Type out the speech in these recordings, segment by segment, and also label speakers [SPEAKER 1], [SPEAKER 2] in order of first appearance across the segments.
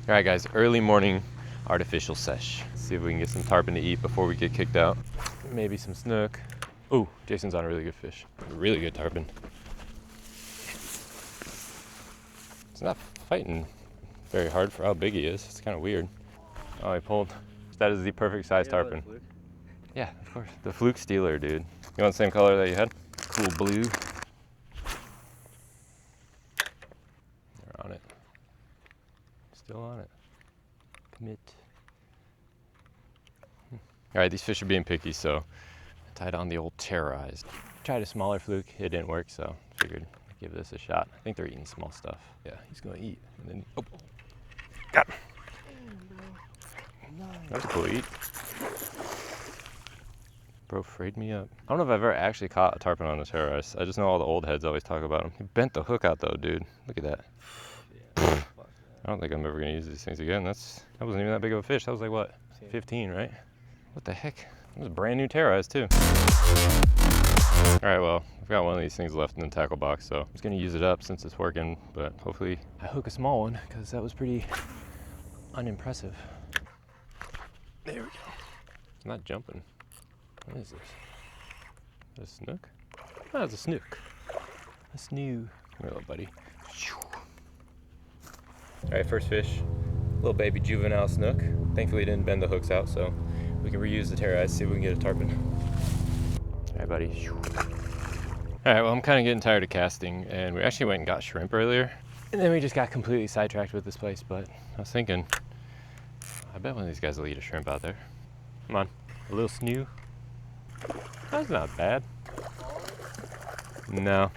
[SPEAKER 1] All right, guys, early morning artificial sesh. Let's see if we can get some tarpon to eat before we get kicked out. Maybe some snook. Oh, Jason's on a really good fish. A really good tarpon. It's not fighting very hard for how big he is. It's kind of weird. Oh, he pulled. That is the perfect size tarpon. Yeah, of course. The fluke stealer, dude. You want the same color that you had? Cool blue. They're on it. Still on it. Commit. All right, these fish are being picky, so I tied on the old terrorized. Tried a smaller fluke, it didn't work, so figured I'd give this a shot. I think they're eating small stuff. Yeah, he's gonna eat. And then, oh, got him. That was a cool eat. Bro frayed me up. I don't know if I've ever actually caught a tarpon on a terrorized. I just know all the old heads always talk about him. He bent the hook out though, dude. Look at that. Yeah, I don't think I'm ever gonna use these things again. That wasn't even that big of a fish. That was like what, 15, right? What the heck? It was a brand new terrorized too. All right, well, I've got one of these things left in the tackle box, so I'm just gonna use it up since it's working, but hopefully I hook a small one because that was pretty unimpressive. There we go. It's not jumping. What is this? Is that a snook? Oh, it's a snook. That's new. Come here, little buddy. All right, first fish. Little baby juvenile snook. Thankfully, it didn't bend the hooks out, so we can reuse the terrorized, see if we can get a tarpon. All right, buddy. All right, well, I'm kind of getting tired of casting, and we actually went and got shrimp earlier, and then we just got completely sidetracked with this place, but I was thinking, I bet one of these guys will eat a shrimp out there. Come on, a little snew. That's not bad. No.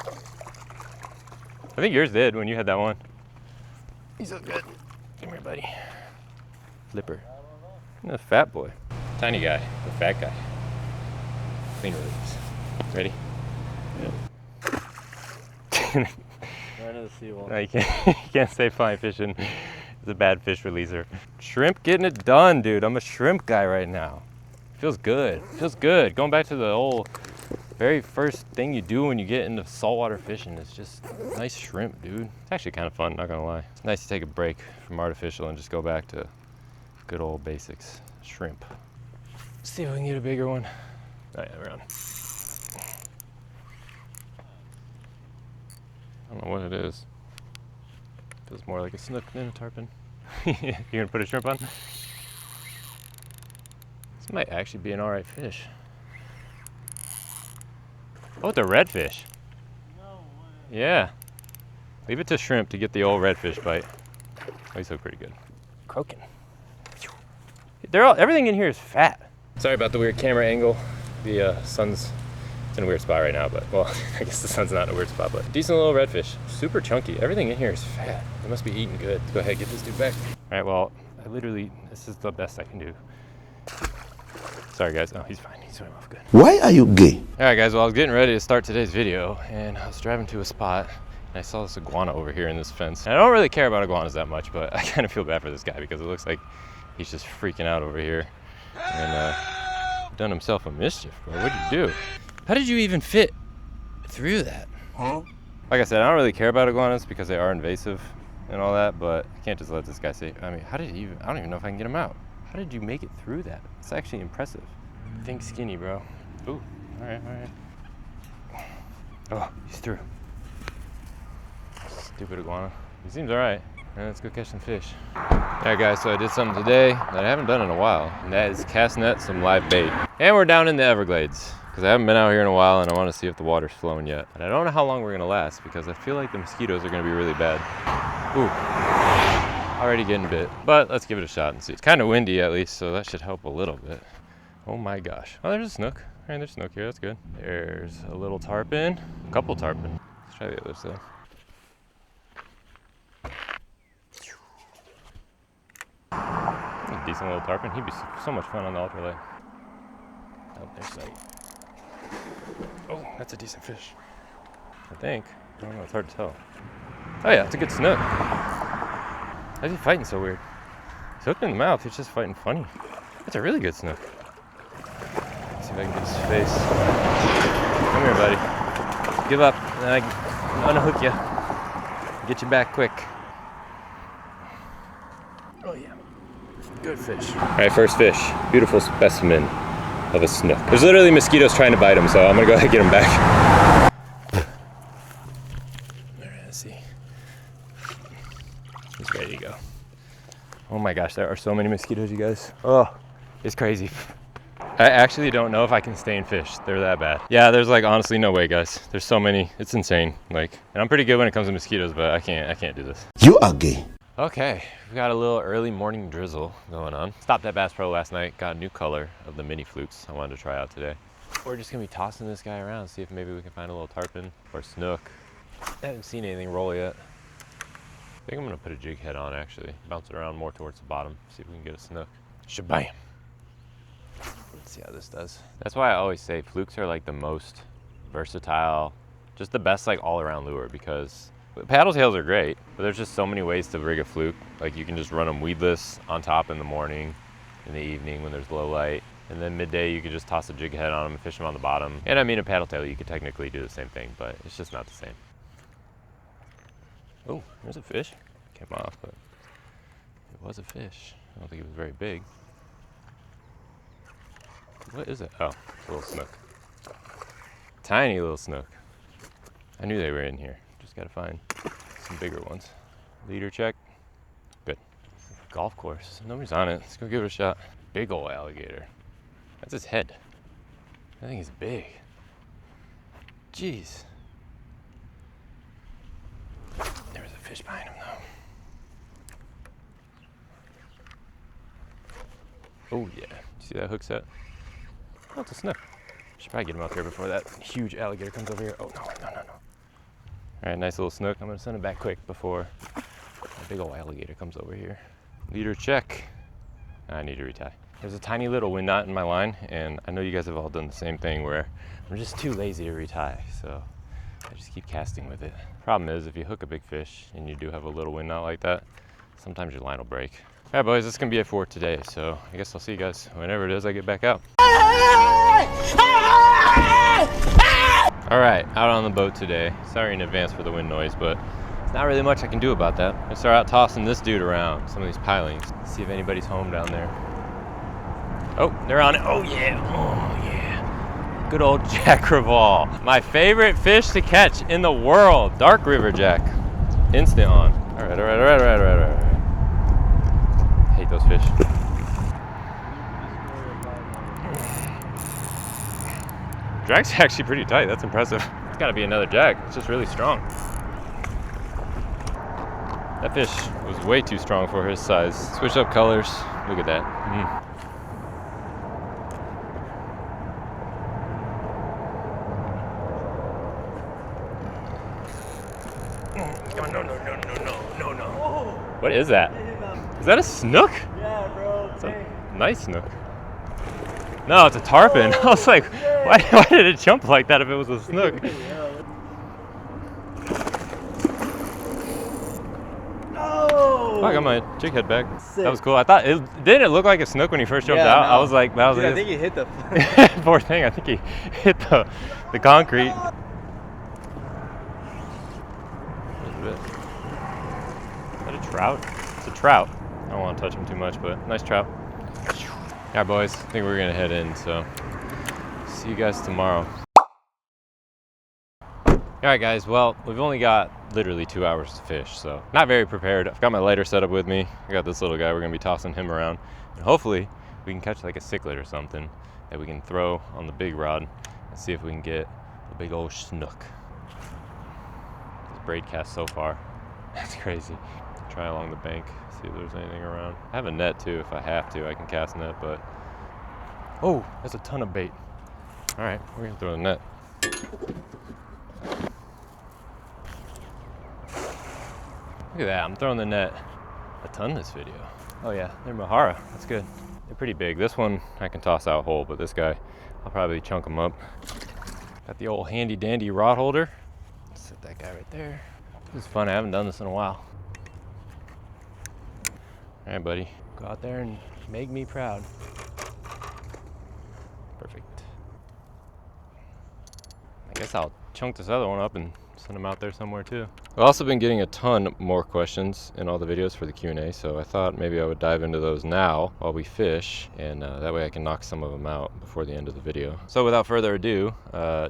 [SPEAKER 1] I think yours did when you had that one. He's so good. Come here, buddy. Flipper. A fat boy. Tiny guy, the fat guy. Clean release. Ready?
[SPEAKER 2] Yep. Right into the seawall.
[SPEAKER 1] No, you can't say flying fishing. It's a bad fish releaser. Shrimp getting it done, dude. I'm a shrimp guy right now. Feels good. Feels good. Going back to the old very first thing you do when you get into saltwater fishing is just nice shrimp, dude. It's actually kind of fun, not gonna lie. It's nice to take a break from artificial and just go back to good old basics. Shrimp. Let's see if we can get a bigger one. Oh yeah, we're on. I don't know what it is. Feels more like a snook than a tarpon. You gonna put a shrimp on? This might actually be an alright fish. Oh, it's a redfish.
[SPEAKER 2] No way.
[SPEAKER 1] Yeah. Leave it to shrimp to get the old redfish bite. Oh, he's hooked pretty good. Croaking. Everything in here is fat. Sorry about the weird camera angle. The sun's in a weird spot right now, but well, I guess the sun's not in a weird spot, but decent little redfish. Super chunky. Everything in here is fat. They must be eating good. Let's go ahead and get this dude back. All right, well, this is the best I can do. Sorry guys, oh, he's fine, he's swimming off good.
[SPEAKER 3] Why are you gay?
[SPEAKER 1] All right guys, well I was getting ready to start today's video and I was driving to a spot and I saw this iguana over here in this fence. And I don't really care about iguanas that much, but I kind of feel bad for this guy because it looks like he's just freaking out over here and done himself a mischief, bro. What'd you do? How did you even fit through that?
[SPEAKER 3] Huh?
[SPEAKER 1] Like I said, I don't really care about iguanas because they are invasive and all that, but I can't just let this guy say, I mean, how did he even, I don't even know if I can get him out. How did you make it through that? It's actually impressive. Think skinny, bro. Ooh, all right. Oh, he's through. Stupid iguana. He seems all right. Let's go catch some fish. All right, guys, so I did something today that I haven't done in a while, and that is cast net some live bait. And we're down in the Everglades, because I haven't been out here in a while, and I want to see if the water's flowing yet. But I don't know how long we're going to last, because I feel like the mosquitoes are going to be really bad. Ooh. Already getting bit, but let's give it a shot and see. It's kind of windy at least, so that should help a little bit. Oh my gosh. Oh, there's a snook. All right, there's a snook here, that's good. There's a little tarpon, a couple tarpon. Let's try the other side. A decent little tarpon. He'd be so much fun on the ultralight. Out there, sight. Oh, that's a decent fish. I think. I don't know, it's hard to tell. Oh yeah, it's a good snook. Why is he fighting so weird? He's hooked in the mouth, he's just fighting funny. That's a really good snook. Let's see if I can get his face. Come here, buddy. Give up, and then I can unhook you. Get you back quick.
[SPEAKER 2] Oh yeah.
[SPEAKER 1] Good fish. All right, first fish. Beautiful specimen of a snook. There's literally mosquitoes trying to bite him, so I'm gonna go ahead and get him back. All right, let's see. He's ready to go. Oh my gosh, there are so many mosquitoes, you guys. Oh, it's crazy. I actually don't know if I can stain fish. They're that bad. Yeah, there's like honestly no way, guys. There's so many. It's insane. Like, and I'm pretty good when it comes to mosquitoes, but I can't do this.
[SPEAKER 3] You are gay.
[SPEAKER 1] Okay, we got a little early morning drizzle going on. Stopped at Bass Pro last night, got a new color of the mini flukes I wanted to try out today. We're just gonna be tossing this guy around, see if maybe we can find a little tarpon or snook. I haven't seen anything roll yet. I think I'm gonna put a jig head on actually, bounce it around more towards the bottom, see if we can get a snook. Shabam! Let's see how this does. That's why I always say flukes are like the most versatile, just the best like all around lure, because paddle tails are great, but there's just so many ways to rig a fluke. Like you can just run them weedless on top in the morning, in the evening when there's low light, and then midday you could just toss a jig head on them and fish them on the bottom. And I mean a paddle tail, you could technically do the same thing, but it's just not the same. Oh, there's a fish. Came off, but it was a fish. I don't think it was very big. What is it? Oh, it's a little snook. Tiny little snook. I knew they were in here. Just gotta find some bigger ones. Leader check. Good. Golf course. Nobody's on it. Let's go give it a shot. Big ol' alligator. That's his head. I think he's big. Jeez. There was a fish behind him though. Oh yeah. See that hook set? Oh, it's a snook. Should probably get him out there before that huge alligator comes over here. Oh no. All right, nice little snook. I'm gonna send it back quick before a big old alligator comes over here. Leader check. I need to retie. There's a tiny little wind knot in my line, and I know you guys have all done the same thing where I'm just too lazy to retie, so I just keep casting with it. Problem is, if you hook a big fish and you do have a little wind knot like that, sometimes your line will break. All right, boys, that's gonna be it for today, so I guess I'll see you guys whenever it is I get back out. All right, out on the boat today. Sorry in advance for the wind noise, but there's not really much I can do about that. I start out tossing this dude around, some of these pilings, see if anybody's home down there. Oh, they're on it. Oh yeah. Good old Jack Crevalle. My favorite fish to catch in the world. Dark River Jack. Instant on. All right. Hate those fish. Drag's actually pretty tight. That's impressive. It's gotta be another jack. It's just really strong. That fish was way too strong for his size. Switch up colors. Look at that. No. What is that? Is that a snook?
[SPEAKER 2] Yeah, bro.
[SPEAKER 1] It's a nice snook. No, it's a tarpon. I was like, why did it jump like that if it was a snook?
[SPEAKER 2] Oh!
[SPEAKER 1] I got my jig head back.
[SPEAKER 2] Sick.
[SPEAKER 1] That was cool. I thought didn't it look like a snook when he first jumped out?
[SPEAKER 2] No.
[SPEAKER 1] I was like,
[SPEAKER 2] Dude, I think he hit the
[SPEAKER 1] poor thing. I think he hit the concrete. Is that a trout? It's a trout. I don't want to touch him too much, but nice trout. All right, boys. I think we're gonna head in. So see you guys tomorrow. All right, guys. Well, we've only got literally 2 hours to fish, so not very prepared. I've got my lighter set up with me. I got this little guy. We're gonna be tossing him around, and hopefully we can catch like a cichlid or something that we can throw on the big rod and see if we can get a big old snook. This braid cast so far, that's crazy. Try along the bank, see if there's anything around. I have a net too. If I have to, I can cast net, but oh, that's a ton of bait. All right, we're gonna throw the net. Look at that, I'm throwing the net a ton this video. Oh yeah, they're Mahara, that's good. They're pretty big. This one I can toss out whole, but this guy, I'll probably chunk him up. Got the old handy dandy rod holder. Set that guy right there. This is fun, I haven't done this in a while. All right, buddy, go out there and make me proud. Perfect. I guess I'll chunk this other one up and send him out there somewhere too. I've also been getting a ton more questions in all the videos for the Q&A, so I thought maybe I would dive into those now while we fish, and that way I can knock some of them out before the end of the video. So without further ado,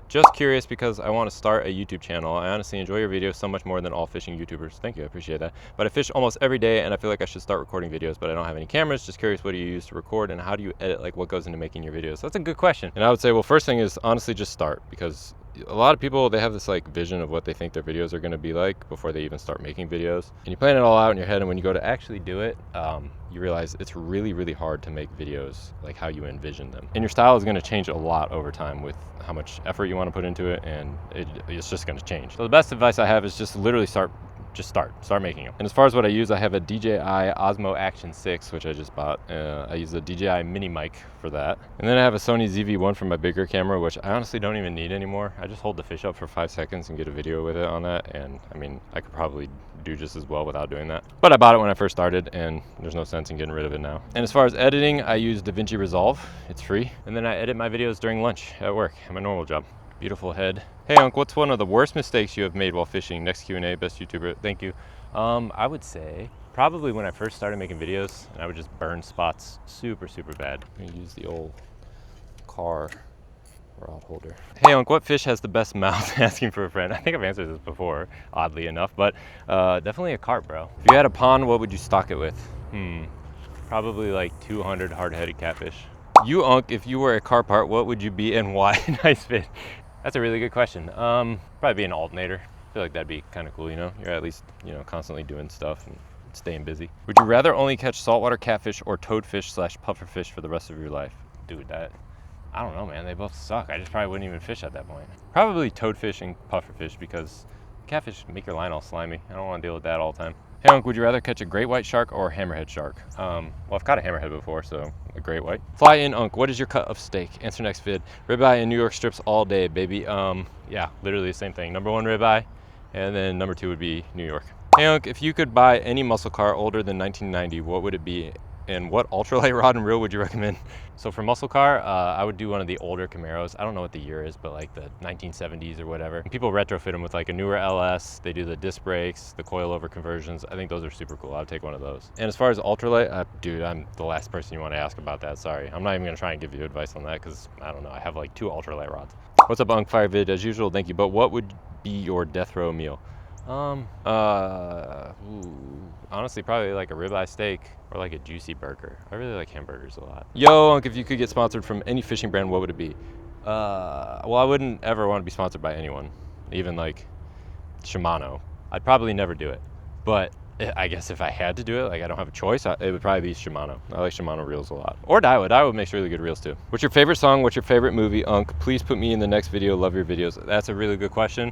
[SPEAKER 1] just curious because I want to start a YouTube channel. I honestly enjoy your videos so much more than all fishing YouTubers. Thank you, I appreciate that. But I fish almost every day, and I feel like I should start recording videos, but I don't have any cameras. Just curious, what do you use to record, and how do you edit? Like, what goes into making your videos? That's a good question. And I would say, well, first thing is honestly just start, because a lot of people, they have this like vision of what they think their videos are going to be like before they even start making videos, and you plan it all out in your head, and when you go to actually do it, you realize it's really hard to make videos like how you envision them, and your style is going to change a lot over time with how much effort you want to put into it, and it's just going to change. So the best advice I have is just literally start making them. And as far as what I use, I have a DJI Osmo Action 6, which I just bought. I use a DJI mini mic for that. And then I have a Sony ZV-1 for my bigger camera, which I honestly don't even need anymore. I just hold the fish up for 5 seconds and get a video with it on that. And I mean, I could probably do just as well without doing that. But I bought it when I first started, and there's no sense in getting rid of it now. And as far as editing, I use DaVinci Resolve. It's free. And then I edit my videos during lunch at work at my normal job. Beautiful head. Hey Unc, what's one of the worst mistakes you have made while fishing? Next Q&A, best YouTuber. Thank you. I would say probably when I first started making videos, and I would just burn spots super bad. I'm gonna use the old car rod holder. Hey Unc, what fish has the best mouth? Asking for a friend. I think I've answered this before, oddly enough, but definitely a carp, bro. If you had a pond, what would you stock it with? Probably like 200 hard-headed catfish. You Unc, if you were a car part, what would you be and why? Nice fish. That's a really good question. Probably be an alternator. I feel like that'd be kind of cool, you know? You're at least, you know, constantly doing stuff and staying busy. Would you rather only catch saltwater catfish or toadfish / pufferfish for the rest of your life? Dude, I don't know, man. They both suck. I just probably wouldn't even fish at that point. Probably toadfish and pufferfish, because catfish make your line all slimy. I don't want to deal with that all the time. Hey Unc, would you rather catch a great white shark or a hammerhead shark? Well, I've caught a hammerhead before, so a great white. Fly in Unc, what is your cut of steak? Answer next vid. Ribeye and New York strips all day, baby. Yeah, literally the same thing. Number 1 ribeye, and then number 2 would be New York. Hey Unc, if you could buy any muscle car older than 1990, what would it be? And what ultralight rod and reel would you recommend? So for muscle car, I would do one of the older Camaros. I don't know what the year is, but like the 1970s or whatever. And people retrofit them with like a newer LS. They do the disc brakes, the coilover conversions. I think those are super cool. I would take one of those. And as far as ultralight, dude, I'm the last person you want to ask about that. Sorry. I'm not even going to try and give you advice on that, because I don't know. I have like 2 ultralight rods. What's up, Unc? Fire vid as usual. Thank you. But what would be your death row meal? Honestly, probably like a ribeye steak or like a juicy burger. I really like hamburgers a lot. Yo, Unc, if you could get sponsored from any fishing brand, what would it be? Well, I wouldn't ever want to be sponsored by anyone, even like Shimano. I'd probably never do it, but I guess if I had to do it, like I don't have a choice, it would probably be Shimano. I like Shimano reels a lot. Or Daiwa. Daiwa makes really good reels too. What's your favorite song? What's your favorite movie? Unc, please put me in the next video. Love your videos. That's a really good question.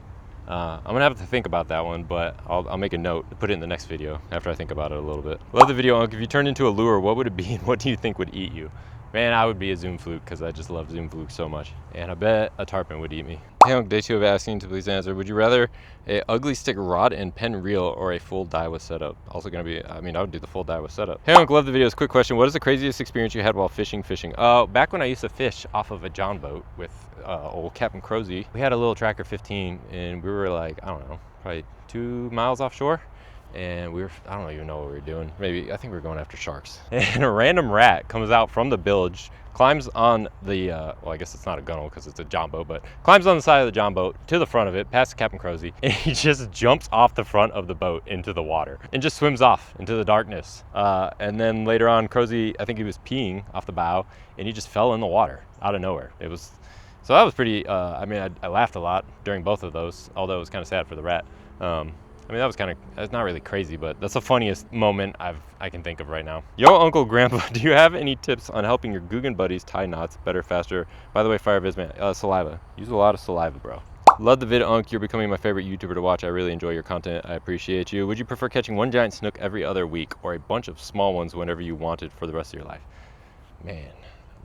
[SPEAKER 1] I'm gonna have to think about that one, but I'll make a note to put it in the next video after I think about it a little bit. Love the video, Unc. If you turned into a lure, what would it be, and what do you think would eat you? Man, I would be a zoom fluke, because I just love zoom fluke so much. And I bet a tarpon would eat me. Hey Unc, day 2 of asking to please answer. Would you rather a ugly stick rod and pen reel or a full Daiwa setup? Also gonna be, I would do the full Daiwa setup. Hey Unc, love the videos. Quick question, what is the craziest experience you had while fishing? Back when I used to fish off of a John boat with old Captain Crozy, we had a little Tracker 15, and we were like, I don't know, probably 2 miles offshore. And I don't even know what we were doing. Maybe, I think we were going after sharks. And a random rat comes out from the bilge, climbs on the, well, I guess it's not a gunnel because it's a John boat, but climbs on the side of the John boat to the front of it, past Captain Crozy, and he just jumps off the front of the boat into the water and just swims off into the darkness. And then later on, Crozy, I think he was peeing off the bow, and he just fell in the water out of nowhere. So that was pretty, I laughed a lot during both of those, although it was kind of sad for the rat. That was that's not really crazy, but that's the funniest moment I can think of right now. Yo, Uncle Grandpa, do you have any tips on helping your Guggen buddies tie knots better, faster? By the way, fire viz, man, saliva. Use a lot of saliva, bro. Love the vid, Unc. You're becoming my favorite YouTuber to watch. I really enjoy your content. I appreciate you. Would you prefer catching one giant snook every other week or a bunch of small ones whenever you wanted for the rest of your life? Man.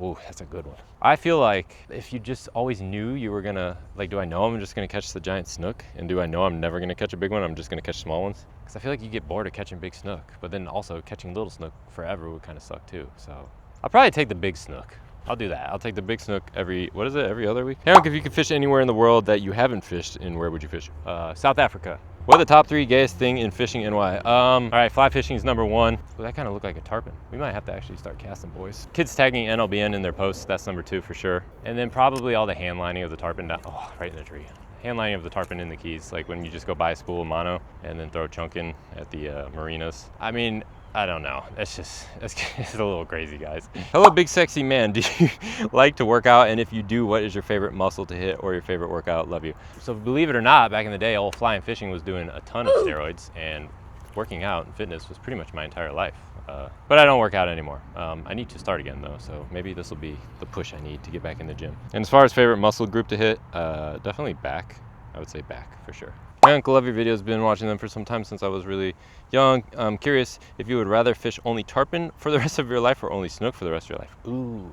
[SPEAKER 1] Ooh, that's a good one. I feel like if you just always knew you were gonna, like, do I know I'm just gonna catch the giant snook? And do I know I'm never gonna catch a big one? I'm just gonna catch small ones? Because I feel like you get bored of catching big snook, but then also catching little snook forever would kind of suck too. So I'll probably take the big snook. I'll do that. I'll take the big snook every other week? Hey, Unc, if you could fish anywhere in the world that you haven't fished in, where would you fish? South Africa. What are the top 3 gayest thing in fishing and why? All right, fly fishing is number 1. Well, that kind of looked like a tarpon. We might have to actually start casting, boys. Kids tagging NLBN in their posts, that's number 2 for sure. And then probably all the hand lining of the tarpon down, oh, right in the tree. Hand lining of the tarpon in the keys, like when you just go buy a spool of mono and then throw a chunk in at the marinas. I mean, I don't know. It's a little crazy, guys. Hello, big sexy man. Do you like to work out? And if you do, what is your favorite muscle to hit or your favorite workout? Love you. So believe it or not, back in the day, old flying fishing was doing a ton of steroids, and working out and fitness was pretty much my entire life. But I don't work out anymore. I need to start again though, so maybe this will be the push I need to get back in the gym. And as far as favorite muscle group to hit, definitely back. I would say back for sure. My uncle love your videos, been watching them for some time since I was really young. I'm curious if you would rather fish only tarpon for the rest of your life or only snook for the rest of your life. Ooh.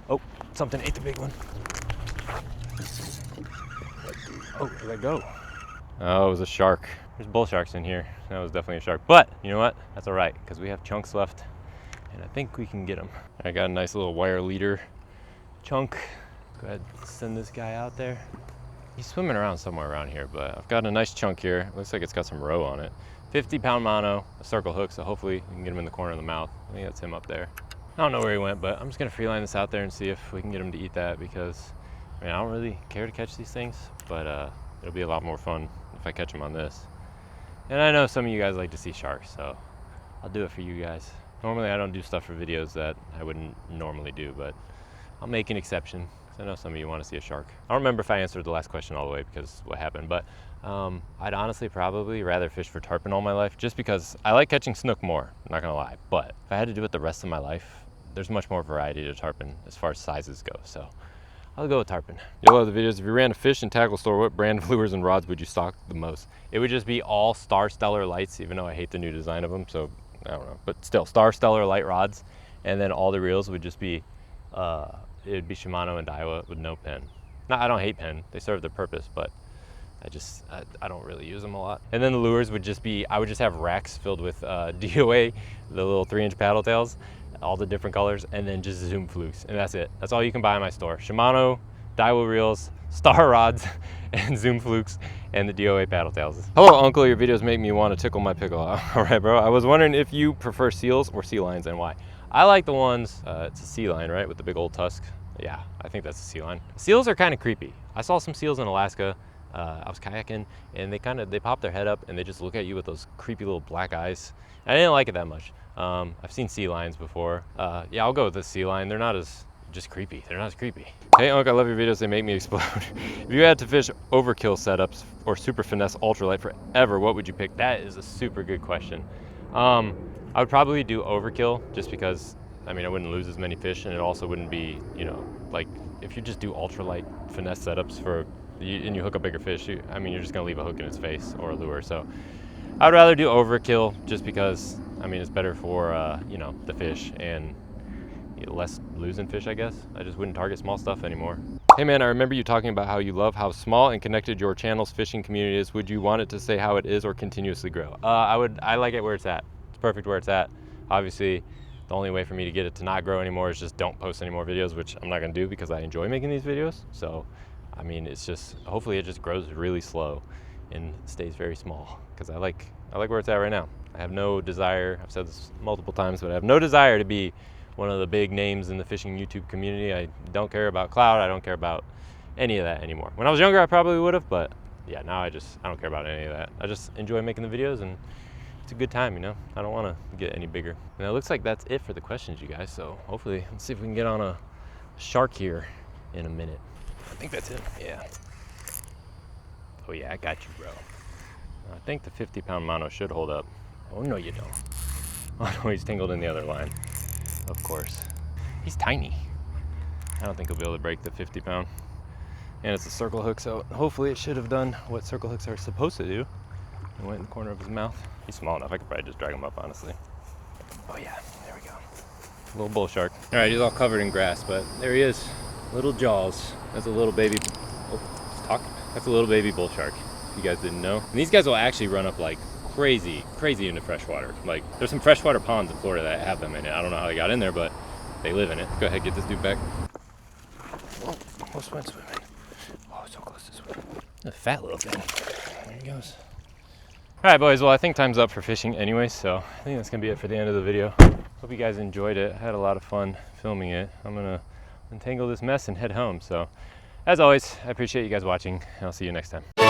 [SPEAKER 1] Oh, something ate the big one. Oh, where'd that go? Oh, it was a shark. There's bull sharks in here. That was definitely a shark. But you know what? That's all right, because we have chunks left, and I think we can get them. I got a nice little wire leader chunk. Go ahead and send this guy out there. He's swimming around somewhere around here, but I've got a nice chunk here. Looks like it's got some roe on it. 50-pound mono, a circle hook, so hopefully we can get him in the corner of the mouth. I think that's him up there. I don't know where he went, but I'm just gonna freeline this out there and see if we can get him to eat that, because I mean, I don't really care to catch these things, but it'll be a lot more fun if I catch them on this. And I know some of you guys like to see sharks, so I'll do it for you guys. Normally I don't do stuff for videos that I wouldn't normally do, but I'll make an exception. I know some of you want to see a shark. I don't remember if I answered the last question all the way because what happened, but I'd honestly probably rather fish for tarpon all my life, just because I like catching snook more, I'm not gonna lie. But if I had to do it the rest of my life, there's much more variety to tarpon as far as sizes go, so I'll go with tarpon. You'll love the videos. If you ran a fish and tackle store, what brand of lures and rods would you stock the most? It would just be all Star Stellar lights, even though I hate the new design of them, so I don't know, but still Star Stellar light rods, and then all the reels would just be it'd be Shimano and Daiwa with no pen. No, I don't hate pen, they serve their purpose, but I don't really use them a lot. And then the lures would just be, I would just have racks filled with DOA, the little 3-inch paddle tails, all the different colors, and then just Zoom flukes, and that's it. That's all you can buy in my store. Shimano, Daiwa reels, Star rods, and Zoom flukes, and the DOA paddle tails. Hello, Uncle, your videos make me want to tickle my pickle. All right, bro. I was wondering if you prefer seals or sea lions and why. I like the ones, it's a sea lion, right, with the big old tusk. Yeah, I think that's a sea lion. Seals are kind of creepy. I saw some seals in Alaska. I was kayaking, and they pop their head up and they just look at you with those creepy little black eyes. I didn't like it that much. I've seen sea lions before. Yeah, I'll go with the sea lion. They're not as just creepy. They're not as creepy. Hey, Uncle, I love your videos. They make me explode. If you had to fish overkill setups or super finesse ultralight forever, what would you pick? That is a super good question. I would probably do overkill, just because, I mean, I wouldn't lose as many fish, and it also wouldn't be, you know, like if you just do ultralight finesse setups and you hook a bigger fish, I mean, you're just gonna leave a hook in its face or a lure. So I'd rather do overkill, just because, I mean, it's better for, you know, the fish and less losing fish, I guess. I just wouldn't target small stuff anymore. Hey man, I remember you talking about how you love how small and connected your channel's fishing community is. Would you want it to stay how it is or continuously grow? I like it where it's at. It's perfect where it's at. Obviously, the only way for me to get it to not grow anymore is just don't post any more videos, which I'm not gonna do because I enjoy making these videos. So, I mean, it's just, hopefully it just grows really slow and stays very small, because I like where it's at right now. I have no desire, I've said this multiple times, but I have no desire to be one of the big names in the fishing YouTube community. I don't care about clout. I don't care about any of that anymore. When I was younger, I probably would have, but yeah, now I don't care about any of that. I just enjoy making the videos, and it's a good time, you know? I don't want to get any bigger. And it looks like that's it for the questions, you guys. So hopefully, let's see if we can get on a shark here in a minute. I think that's it, yeah. Oh yeah, I got you, bro. I think the 50-pound mono should hold up. Oh no, you don't. Oh no, he's tangled in the other line. Of course. He's tiny. I don't think he'll be able to break the 50-pound. And it's a circle hook, so hopefully it should have done what circle hooks are supposed to do. It went in the corner of his mouth. He's small enough, I could probably just drag him up, honestly. Oh yeah, there we go. Little bull shark. All right, he's all covered in grass, but there he is. Little jaws. That's a little baby, oh, he's talking. That's a little baby bull shark, if you guys didn't know. And these guys will actually run up like crazy into freshwater. Like, there's some freshwater ponds in Florida that have them in it. I don't know how they got in there, but they live in it. Go ahead, get this dude back. Oh, almost went swimming. Oh, so close to swim. A fat little thing. There he goes. All right, boys. Well, I think time's up for fishing anyway, so I think that's gonna be it for the end of the video. Hope you guys enjoyed it. I had a lot of fun filming it. I'm gonna untangle this mess and head home. So, as always, I appreciate you guys watching, and I'll see you next time.